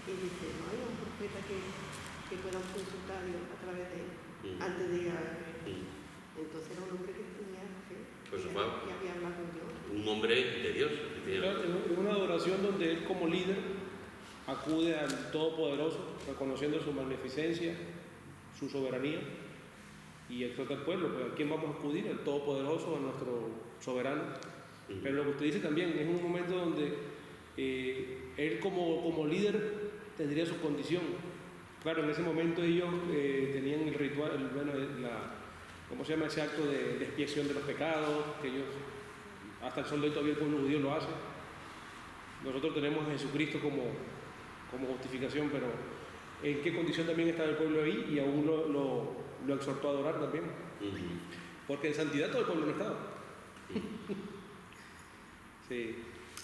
y dice, no hay un profeta que pueda consultar a Dios a través de él, antes de ir a la guerra. Entonces era un hombre que tenía fe, y había hablado con Dios. Un hombre de Dios. Es una adoración donde él como líder acude al Todopoderoso, reconociendo su magnificencia, su soberanía, y exhorta al pueblo. Pues, ¿a quién vamos a acudir? Al Todopoderoso, a nuestro soberano. Pero lo que usted dice también es un momento donde él como líder tendría su condición. Claro, en ese momento ellos tenían el ritual, ¿cómo se llama ese acto de expiación de los pecados? Que ellos, hasta el sol de hoy todavía el pueblo judío lo hace. Nosotros tenemos a Jesucristo como justificación, pero ¿en qué condición también estaba el pueblo ahí? Y aún lo exhortó a adorar también. Porque en santidad todo el pueblo no estaba. Sí.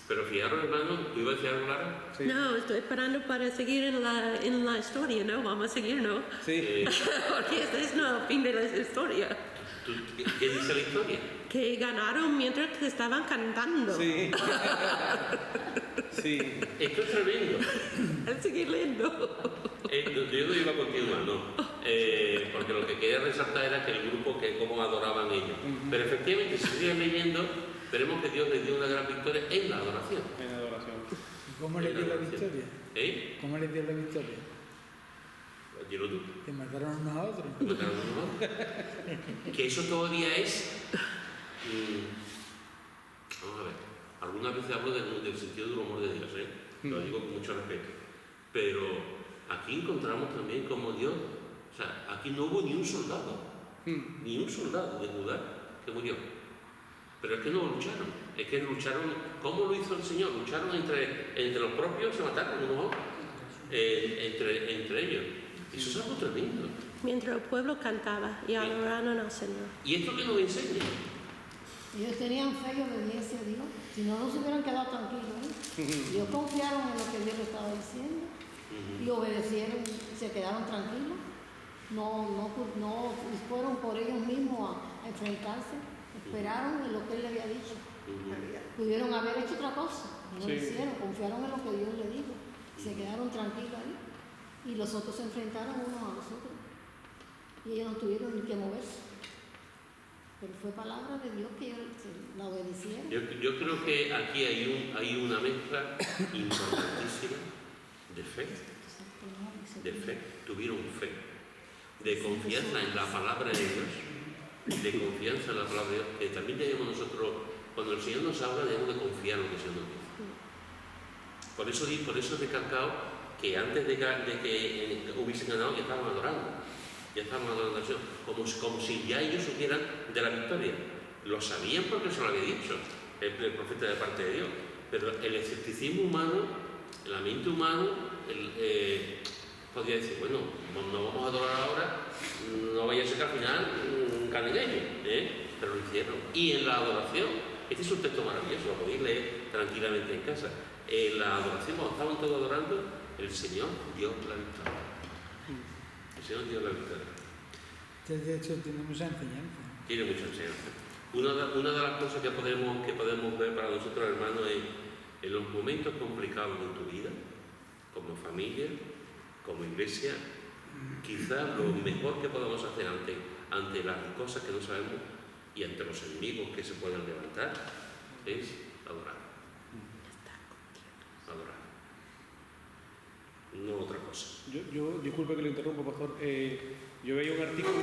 Pero fijaros, hermano, ¿tú ibas a decir algo, Lara? Sí. No, estoy esperando para seguir en la historia, ¿no? Vamos a seguir, ¿no? Sí. Porque este es no el fin de la historia. ¿Qué dice la historia? Que ganaron mientras que estaban cantando. Sí. Sí. Esto es tremendo. Al seguir leyendo. Yo no iba a continuar, no. Porque lo que quería resaltar era que el grupo, que cómo adoraban ellos. Pero efectivamente, si siguen leyendo, veremos que Dios les dio una gran victoria en la adoración. En adoración. ¿Y cómo le dio la victoria? ¿Cómo le dio la victoria? Dilo tú. Que mataron unos a otros. Que eso todavía es... vamos a ver. Algunas veces hablo del sentido del humor de Dios, lo digo con mucho respeto. Pero aquí encontramos también como Dios... O sea, aquí no hubo ni un soldado de Judá que murió. Pero es que no lucharon, es que lucharon, ¿cómo lo hizo el Señor? Lucharon entre los propios, se mataron unos a otros, entre ellos. Eso es algo tremendo. Mientras el pueblo cantaba y adoraron al Señor. ¿Y esto qué nos enseña? Ellos tenían fe y obediencia a Dios, si no, no se hubieran quedado tranquilos. Ellos confiaron en lo que Dios les estaba diciendo y obedecieron, se quedaron tranquilos. No fueron por ellos mismos a enfrentarse. Esperaron en lo que él le había dicho. Pudieron haber hecho otra cosa, no lo hicieron, confiaron en lo que Dios le dijo, se quedaron tranquilos ahí y los otros se enfrentaron unos a los otros y ellos no tuvieron ni que moverse, pero fue palabra de Dios que ellos la obedecieron. Yo creo que aquí hay una mezcla importantísima de fe, tuvieron fe, de confianza en la palabra de Dios, de confianza en la palabra de Dios, que también debemos nosotros, cuando el Señor nos habla, debemos de confiar en lo que el Señor nos dice. Por eso he recalcado que antes de que hubiesen ganado ya estaban adorando al Señor, como si ya ellos supieran de la victoria. Lo sabían porque se lo había dicho el profeta de parte de Dios, pero el escepticismo humano, la mente humana, podría decir, bueno, no vamos a adorar ahora, no vaya a ser que al final ganen ellos, pero lo hicieron. Y en la adoración, este es un texto maravilloso, lo podéis leer tranquilamente en casa. En la adoración, cuando estaban todos adorando, el Señor dio la victoria. El Señor dio la victoria. De hecho, tiene mucha enseñanza. Tiene mucha enseñanza. Una de las cosas que podemos ver para nosotros, hermanos, es en los momentos complicados de tu vida, como familia, como iglesia, quizás lo mejor que podamos hacer ante las cosas que no sabemos y ante los enemigos que se puedan levantar es adorar. Adorar. No otra cosa. Yo disculpe que lo interrumpa, pastor. Yo veía un artículo,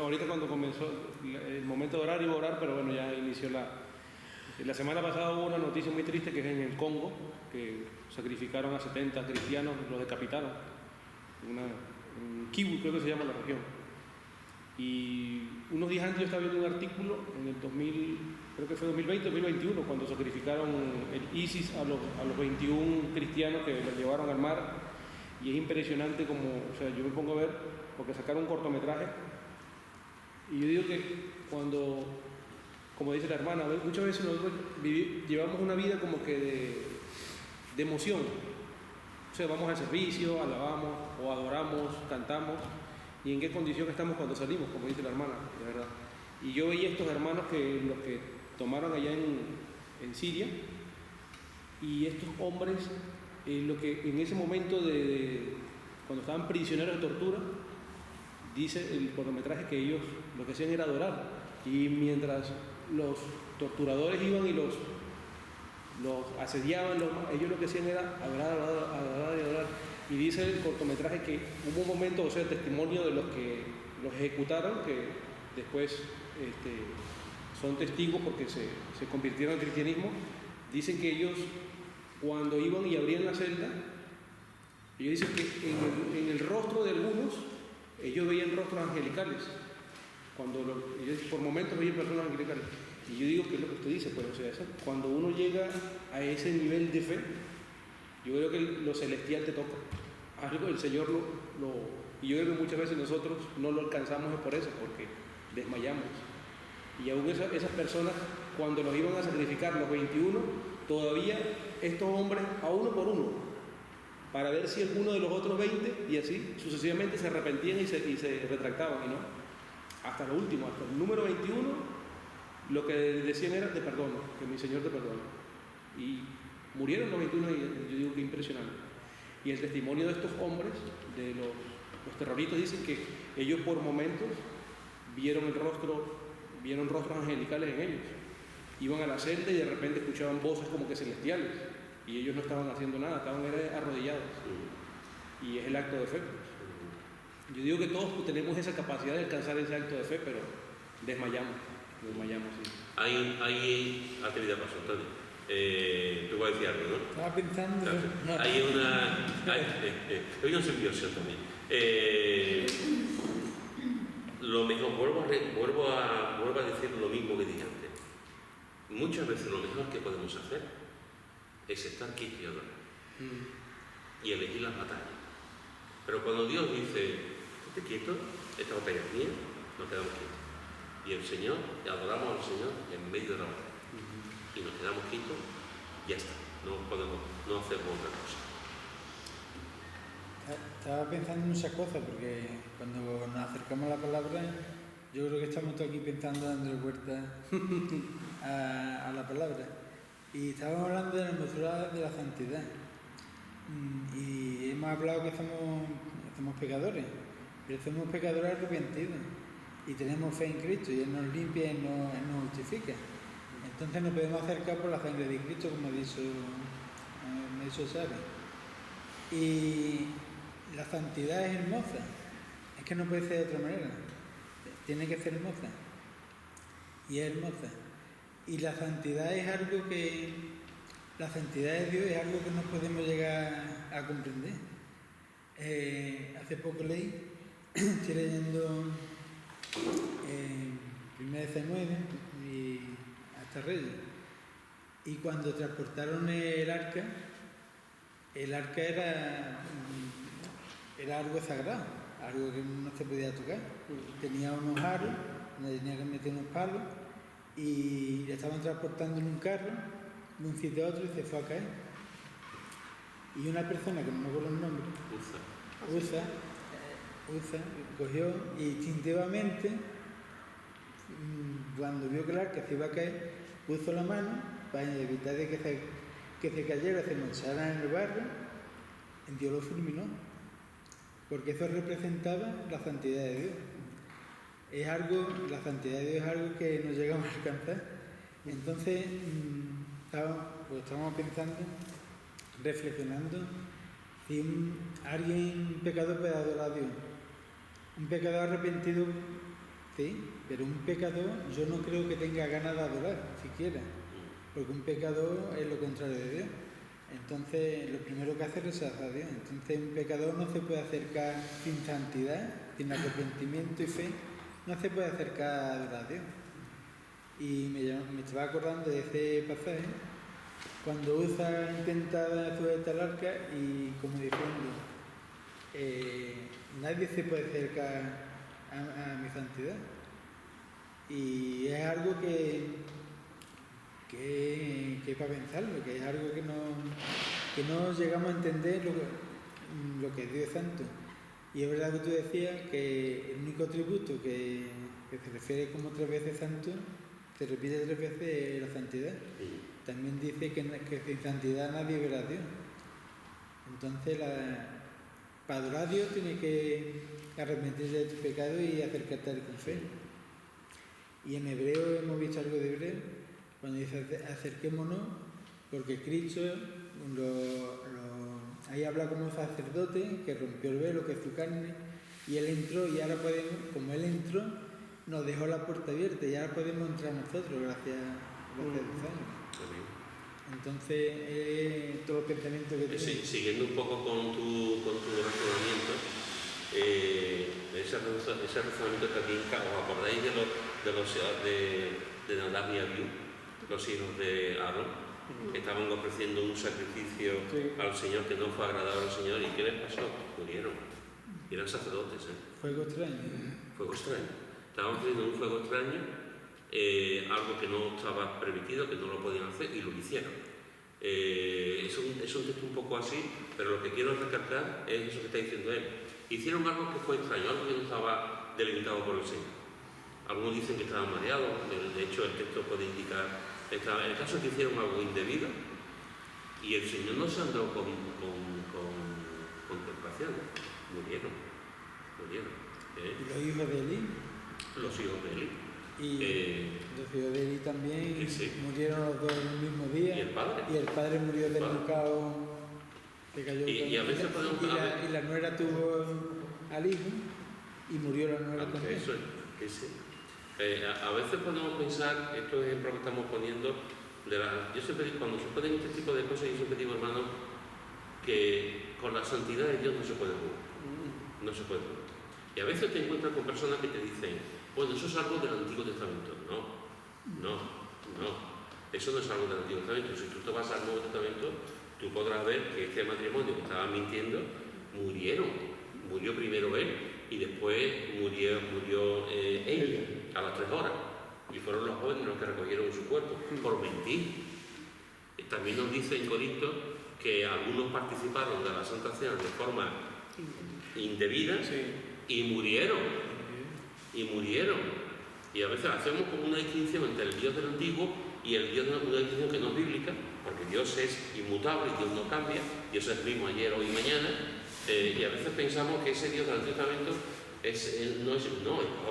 ahorita cuando comenzó el momento de orar, iba a orar, pero bueno, ya inició la semana pasada hubo una noticia muy triste que es en el Congo, que sacrificaron a 70 cristianos, los decapitaron. En Kivu, creo que se llama la región. Y unos días antes yo estaba viendo un artículo en el 2020-2021, cuando sacrificaron el ISIS a los 21 cristianos que los llevaron al mar. Y es impresionante como, o sea, yo me pongo a ver, porque sacaron un cortometraje, y yo digo que cuando, como dice la hermana, muchas veces nosotros llevamos una vida como que de emoción. O sea, vamos al servicio, alabamos o adoramos, cantamos, y en qué condición estamos cuando salimos, como dice la hermana, de verdad. Y yo veía estos hermanos los que tomaron allá en Siria, y estos hombres, lo que en ese momento cuando estaban prisioneros de tortura, dice el cortometraje que ellos lo que hacían era adorar, y mientras los torturadores iban y los asediaban, ellos lo que hacían era adorar. Y dice el cortometraje que hubo un momento, o sea, testimonio de los que los ejecutaron, que después son testigos porque se convirtieron al cristianismo. Dicen que ellos, cuando iban y abrían la celda, ellos dicen que en el rostro de algunos, ellos veían rostros angelicales. Ellos por momentos veían personas angelicales. Y yo digo que es lo que usted dice, pues, o sea, cuando uno llega a ese nivel de fe, yo creo que lo celestial te toca. Algo el Señor y yo creo que muchas veces nosotros no lo alcanzamos es por eso, porque desmayamos. Y aún esas personas, cuando los iban a sacrificar, los 21, todavía estos hombres, a uno por uno, para ver si alguno de los otros 20, y así sucesivamente se arrepentían y se retractaban, y no. Hasta lo último, hasta el número 21, lo que decían era: te perdono, que mi Señor te perdone. Y murieron los 21 y yo digo que impresionante. Y el testimonio de estos hombres, de los terroristas, dicen que ellos por momentos vieron rostros angelicales en ellos. Iban a la celda y de repente escuchaban voces como que celestiales, y ellos no estaban haciendo nada, estaban arrodillados. Y es el acto de fe. Yo digo que todos tenemos esa capacidad de alcanzar ese acto de fe, pero desmayamos, sí. Hay actividad para Antonio. Te voy a decir algo, ¿no? Estaba pensando. Hay una simbiosis también. Lo mejor, vuelvo a decir lo mismo que dije antes. Muchas veces lo mejor que podemos hacer es estar quietos y adorar. Y elegir las batallas. Pero cuando Dios dice: estate quieto, esta batalla es mía, nos quedamos quietos. Y el Señor, adoramos al Señor en medio de la batalla. Y nos quedamos quietos, ya está, no hacemos otra cosa. Estaba pensando en muchas cosas, porque cuando nos acercamos a la palabra, yo creo que estamos todos aquí pensando, dándole vueltas a la palabra. Y estábamos hablando de la hermosura de la santidad. Y hemos hablado que somos pecadores, pero somos pecadores arrepentidos. Y tenemos fe en Cristo, y Él nos limpia y nos justifica. Entonces nos podemos acercar por la sangre de Cristo, como me ha dicho Sara. Y la santidad es hermosa, es que no puede ser de otra manera, tiene que ser hermosa, y es hermosa. Y la santidad es algo que, la santidad de Dios es algo que no podemos llegar a comprender. Hace poco leí, estoy leyendo 1 Samuel y hasta Reyes, y cuando transportaron el arca era algo sagrado, algo que no se podía tocar. Tenía unos aros, donde tenía que meter unos palos, y le estaban transportando en un carro de un sitio a otro y se fue a caer. Y una persona, que no me acuerdo el nombre, Usa, cogió y instintivamente, cuando vio que el arca se iba a caer, puso la mano para evitar de que se cayera, se manchara en el barro. Dios lo fulminó, porque eso representaba la santidad de Dios. La santidad de Dios es algo que no llegamos a alcanzar. Entonces, estábamos pensando, reflexionando, si alguien pecador puede adorar a Dios. Un pecador arrepentido, sí, pero un pecador yo no creo que tenga ganas de adorar, siquiera, porque un pecador es lo contrario de Dios. Entonces, lo primero que hace es rechazar a Dios. Entonces, un pecador no se puede acercar sin santidad, sin arrepentimiento y fe, no se puede acercar a adorar a Dios. Y me estaba acordando de ese pasaje, cuando Usa intenta sujetar el arca y como diciendo, nadie se puede acercar a mi santidad. Y es algo que es para pensarlo, que es algo que no llegamos a entender lo que es Dios santo. Y es verdad que tú decías que el único tributo que se refiere como 3 veces santo, se repite 3 veces la santidad. También dice que sin santidad nadie verá a Dios. Entonces, para adorar a Dios tienes que arrepentirte de tu pecado y acercarte a Él con fe. Y en hebreo hemos visto algo de hebreo, cuando dice acerquémonos, porque Cristo ahí habla como un sacerdote que rompió el velo, que es su carne, y Él entró, y ahora podemos, como Él entró, nos dejó la puerta abierta, y ahora podemos entrar nosotros, gracias a Dios. Entonces, todo el pensamiento que tienes. Siguiendo un poco con tu razonamiento, ese razonamiento que aquí ¿os acordáis de Nadab y Abiú, los hijos de Aarón? Estaban ofreciendo un sacrificio al Señor que no fue agradable al Señor, y ¿qué les pasó? Murieron. Y eran sacerdotes. Fuego extraño. Fuego extraño. Estaban ofreciendo un fuego extraño, algo que no estaba permitido, que no lo podían hacer, y lo hicieron. Es un texto un poco así, pero lo que quiero recalcar es eso que está diciendo él. Hicieron algo que fue extraño, algo que no estaba delimitado por el Señor. Algunos dicen que estaban mareados, de hecho el texto puede indicar. El caso es que hicieron algo indebido y el Señor no se andó con contemplación. Murieron. ¿Y los hijos de Eli? Los hijos de Eli. Y los hijos de Eli también murieron los dos el mismo día. ¿Y el padre? Y el padre murió desnucado, se cayó. Y a veces podemos... Y la nuera tuvo al hijo y murió la nuera también. Eso es, sí. A veces podemos pensar, estos ejemplos que estamos poniendo, yo siempre digo, cuando se ponen este tipo de cosas, yo siempre digo, hermano, que con la santidad de Dios no se puede jugar. No se puede jugar. Y a veces te encuentras con personas que te dicen, bueno, eso es algo del Antiguo Testamento. No. Eso no es algo del Antiguo Testamento. Si tú te vas al Nuevo Testamento, tú podrás ver que este matrimonio que estaba mintiendo, murieron. Murió primero él y después murió ella a las 3 horas. Y fueron los jóvenes los que recogieron su cuerpo por mentir. También nos dice en Corinto que algunos participaron de la Santa Cena de forma indebida y murieron. Y a veces hacemos como una distinción entre el Dios del Antiguo y el Dios de una distinción que no es bíblica, porque Dios es inmutable, Dios no cambia, Dios es el mismo ayer, hoy y mañana, y a veces pensamos que ese Dios del Antiguo Testamento no es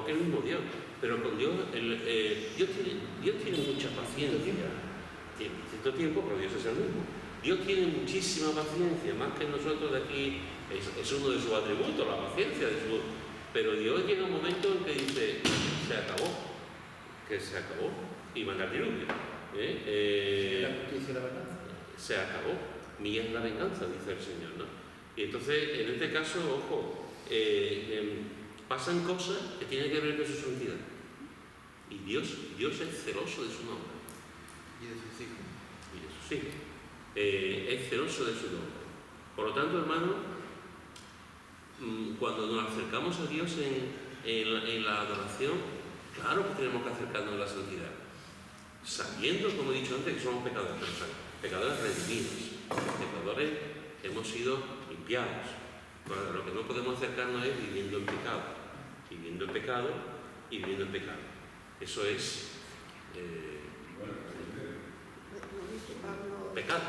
el mismo Dios, pero con Dios, Dios tiene mucha paciencia, tiene cierto tiempo, pero Dios es el mismo. Dios tiene muchísima paciencia, más que nosotros de aquí, es uno de sus atributos, la paciencia, pero Dios llega un momento en que dice, se acabó, y manda el diluvio. La justicia y la venganza. Se acabó, mía es la venganza, dice el Señor, ¿no? Y entonces, en este caso, ojo, pasan cosas que tienen que ver con su santidad. Y Dios es celoso de su nombre. Y de sus hijos. Y de sus hijos. Es celoso de su nombre. Por lo tanto, hermano, cuando nos acercamos a Dios en la adoración, claro que tenemos que acercarnos a la santidad. Sabiendo, como he dicho antes, que somos pecadores, pero pecadores redimidos. Pecadores hemos sido limpiados. Bueno, lo que no podemos acercarnos es viviendo en pecado. Viviendo en pecado y viviendo en pecado. Eso es pecado.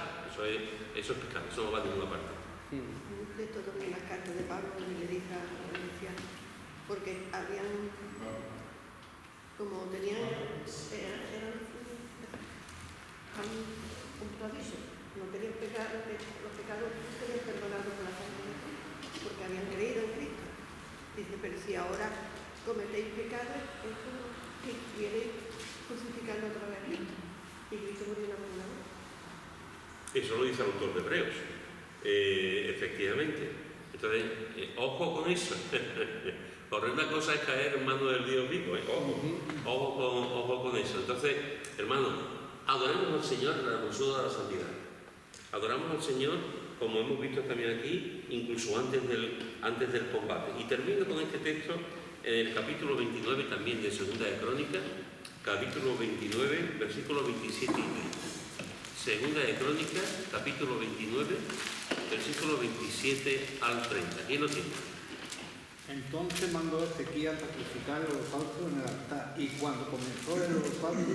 Eso es pecado. Eso no va a ninguna parte. De esto también las cartas de Pablo le dice a los cristianos, porque habían, como tenían, eran un prodigio, no querían pecar, los pecados no querían perdonarlos por la sangre de Cristo, porque habían creído en Cristo. Dice, pero si ahora cometéis pecados, es como que queréis crucificarlo otra vez. Y Cristo murió una vez. Eso lo dice el autor de Hebreos. Efectivamente. Entonces, ojo con eso. Horrenda cosa es caer en manos del Dios vivo. Ojo con eso. Entonces, hermano, adoremos al Señor en la hermosura de la santidad. Adoramos al Señor, como hemos visto también aquí, incluso antes del combate. Y termino con este texto en el capítulo 29 también de Segunda de Crónicas, capítulo 29, versículos 27 y 30. Segunda de Crónicas, capítulo 29, versículos 27 al 30. ¿Quién lo tiene? Entonces mandó Ezequías sacrificar el holocausto en el altar, y cuando comenzó el holocausto,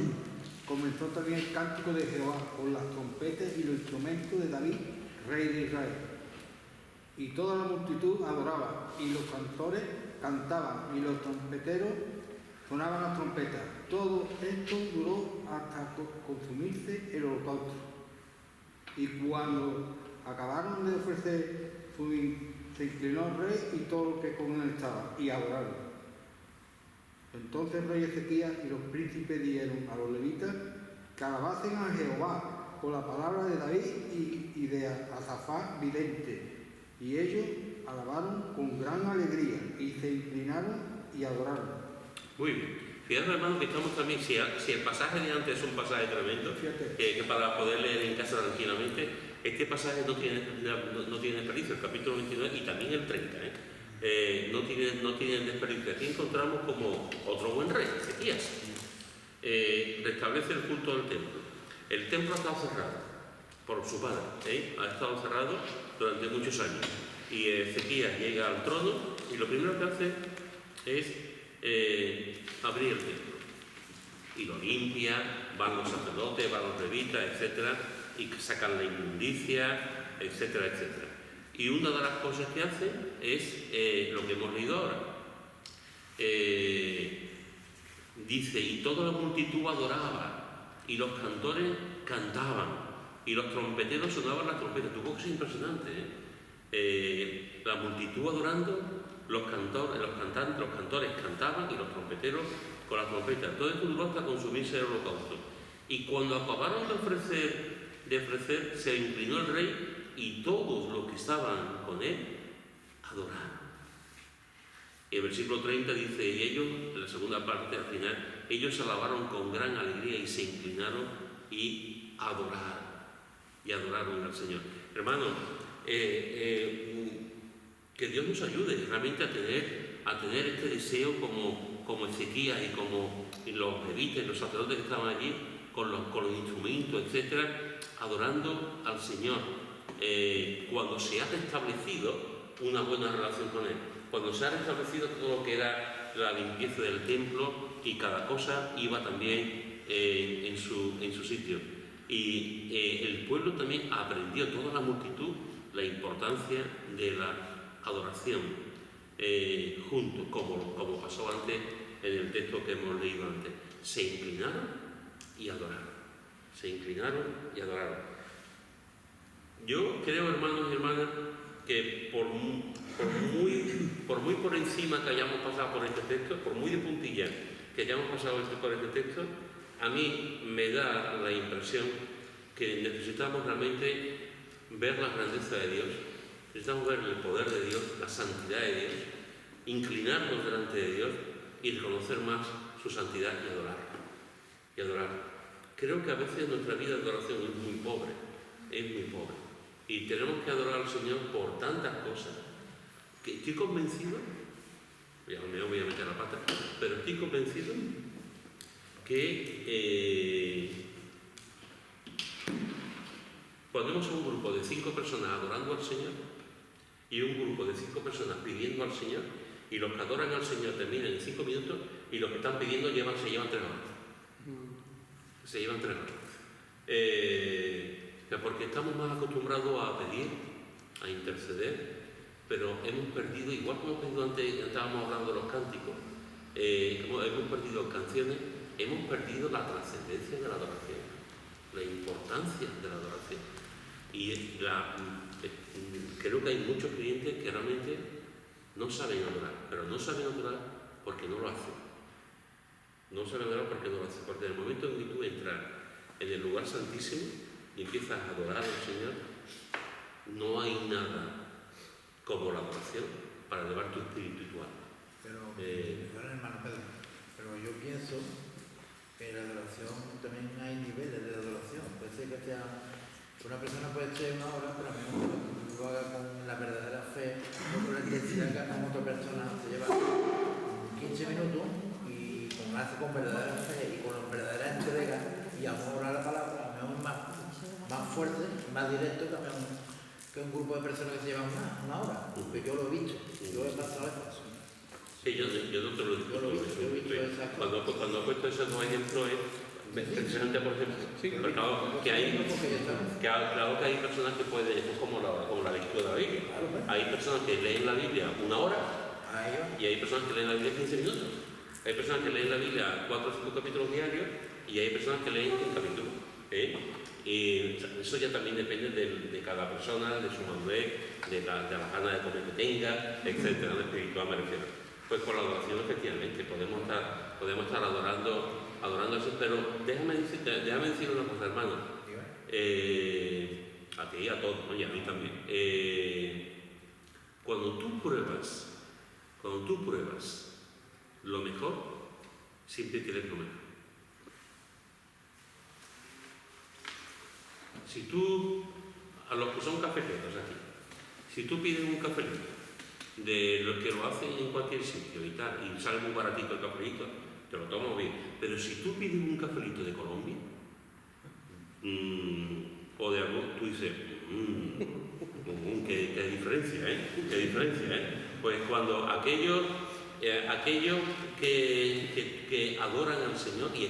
comenzó también el cántico de Jehová con las trompetas y los instrumentos de David, rey de Israel. Y toda la multitud adoraba, y los cantores cantaban, y los trompeteros sonaban las trompetas. Todo esto duró hasta consumirse el holocausto. Y cuando acabaron de ofrecer, se inclinó el rey y todo lo que con él estaba, y adoraron. Entonces el rey Ezequías y los príncipes dieron a los levitas que alabasen a Jehová por la palabra de David y de Asafá vidente. Y ellos alabaron con gran alegría y se inclinaron y adoraron. Muy bien. Fíjate, hermano, que estamos también, si el pasaje de antes es un pasaje tremendo, que para poder leer en casa tranquilamente, este pasaje no tiene desperdicio, el capítulo 29 y también el 30, no tienen desperdicio. Aquí encontramos como otro buen rey, Ezequías, restablece el culto del templo. El templo ha estado cerrado por su padre, ha estado cerrado durante muchos años. Y Ezequías llega al trono y lo primero que hace es abrir el templo. Y lo limpia, van los sacerdotes, van los levitas, etcétera, y sacan la inmundicia, etcétera, etcétera. Y una de las cosas que hace es lo que hemos leído ahora. Dice, y toda la multitud adoraba, y los cantores cantaban, y los trompeteros sonaban las trompetas. Tu voz es impresionante, la multitud adorando, los cantores cantaban y los trompeteros con las trompetas. Todo esto duró hasta consumirse el holocausto. Y cuando acabaron de ofrecer, se inclinó el rey y todos los que estaban con él adoraron. Y el versículo 30 dice, y ellos, en la segunda parte, al final, ellos alabaron con gran alegría y se inclinaron y adoraron. Y adoraron al Señor. Hermanos, que Dios nos ayude realmente a tener este deseo como Ezequías y como los levitas, los sacerdotes que estaban allí, con los instrumentos, etcétera, adorando al Señor. Cuando se ha restablecido una buena relación con Él, cuando se ha restablecido todo lo que era la limpieza del templo y cada cosa iba también en su sitio. Y el pueblo también aprendió, toda la multitud, la importancia de la adoración juntos, como pasó antes en el texto que hemos leído antes. Se inclinaron y adoraron. Se inclinaron y adoraron. Yo creo, hermanos y hermanas, que por muy por encima que hayamos pasado por este texto, por muy de puntilla que hayamos pasado por este texto, a mí me da la impresión que necesitamos realmente ver la grandeza de Dios, necesitamos ver el poder de Dios, la santidad de Dios, inclinarnos delante de Dios y reconocer más su santidad y adorarlo. Creo que a veces nuestra vida de adoración es muy pobre, y tenemos que adorar al Señor por tantas cosas que estoy convencido, ya me voy a meter la pata, pero estoy convencido que cuando vemos a un grupo de 5 personas adorando al Señor y un grupo de 5 personas pidiendo al Señor, y los que adoran al Señor terminan en 5 minutos y los que están pidiendo se llevan 3 horas. Se llevan 3 horas. Porque estamos más acostumbrados a pedir, a interceder, pero hemos perdido, igual como hemos perdido antes, estábamos hablando de los cánticos, hemos perdido canciones, hemos perdido la trascendencia de la adoración, la importancia de la adoración. Y creo que hay muchos clientes que realmente no saben adorar, pero no saben adorar porque no lo hacen. No saben adorar porque no lo hacen, porque en el momento en que tú entras en el lugar santísimo y empiezas a adorar al Señor, no hay nada como la adoración para elevar tu espíritu y tu alma. Pero, hermano Pedro, pero yo pienso que en la adoración también hay niveles de adoración. Puede ser que una persona puede ser una hora, pero a lo mejor lo haga con la verdadera fe, o con la intensidad que con otra persona se lleva 15 minutos y hace con verdadera fe y con verdadera entrega y amor a la palabra, a lo mejor más fuerte, más directo que un grupo de personas que se llevan una hora. Porque yo lo he visto, yo he pasado eso. Sí, yo no te lo digo. Cuando he puesto esos 2 ejemplos es precisamente, por ejemplo, porque claro que hay personas que pueden, es como la lectura de la Biblia. Hay personas que leen la Biblia 1 hora y hay personas que leen la Biblia 15 minutos. Hay personas que leen la Biblia 4 o 5 capítulos diarios y hay personas que leen 1 capítulo. Y eso ya también depende de cada persona, de su madurez, de las ganas de comer que tenga, etcétera, de espiritual me refiero. Pues con la adoración efectivamente podemos estar adorando al Señor, pero déjame decir una cosa, hermano, a ti y a todos, ¿no? Y a mí también. Cuando tú pruebas lo mejor, siempre tienes lo mejor. Si tú, a los que son cafeteros aquí, si tú pides un cafelito de los que lo hacen en cualquier sitio y tal, y sale muy baratito el cafelito, te lo tomas bien. Pero si tú pides un cafelito de Colombia, o de algo, tú dices, qué diferencia, ¿eh? Qué diferencia, ¿eh? Pues cuando aquellos que adoran al Señor y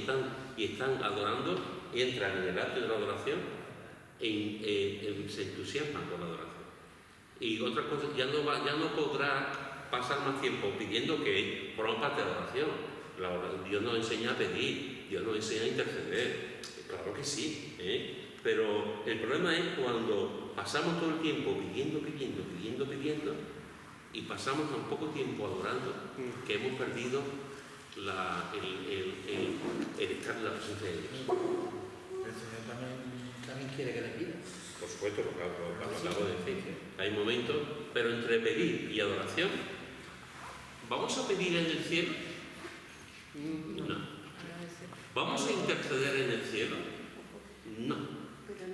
están adorando, entran en el acto de la adoración, se entusiasman con la adoración. Y otra cosa, ya no podrá pasar más tiempo pidiendo que forma parte de la adoración. Dios nos enseña a pedir, Dios nos enseña a interceder, claro que sí, pero el problema es cuando pasamos todo el tiempo pidiendo y pasamos tan poco tiempo adorando que hemos perdido el estar en la presencia de Dios. El Señor también quiere que le pidas. Por supuesto, lo acabo de decir. Hay momentos, pero entre pedir y adoración, ¿vamos a pedir en el cielo? No. ¿Vamos a interceder en el cielo? No.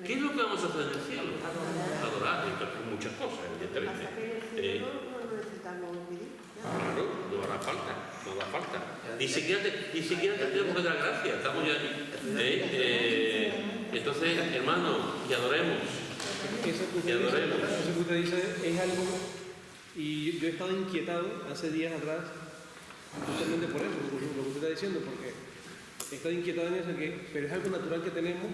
¿Qué es lo que vamos a hacer en el cielo? Adorar, muchas cosas, evidentemente. No necesitamos pedir. Claro, no hará falta. Ni siquiera tenemos que dar gracias, estamos ya aquí. Entonces, hermano, y adoremos. Eso que usted dice es algo, y yo he estado inquietado hace días atrás, justamente por eso, lo que usted está diciendo, porque he estado inquietado en eso, pero es algo natural que tenemos,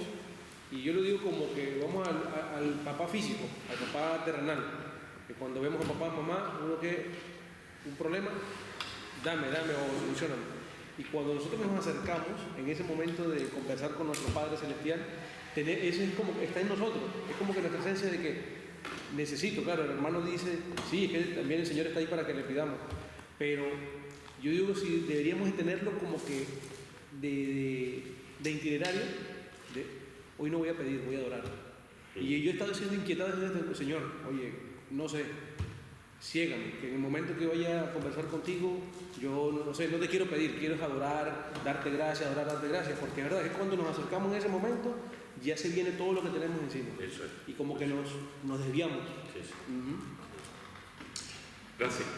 y yo lo digo como que vamos al papá físico, al papá terrenal, que cuando vemos a papá, mamá, uno que un problema, dame o solucioname. Y cuando nosotros nos acercamos, en ese momento de conversar con nuestro Padre Celestial, Eso es como que está en nosotros, es como que nuestra esencia de que necesito, claro, el hermano dice, sí, es que también el Señor está ahí para que le pidamos, pero yo digo que si deberíamos tenerlo como que de itinerario, de hoy no voy a pedir, voy a adorar. Y yo he estado siendo inquietado desde el Señor, oye, no sé, ciégame, que en el momento que vaya a conversar contigo, yo no sé, no te quiero pedir, quiero adorar, darte gracias, darte gracias, porque la verdad es que cuando nos acercamos en ese momento, ya se viene todo lo que tenemos encima. Eso es. Y como que nos desviamos. Sí, sí. Gracias.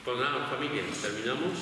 Pues nada, familia, terminamos.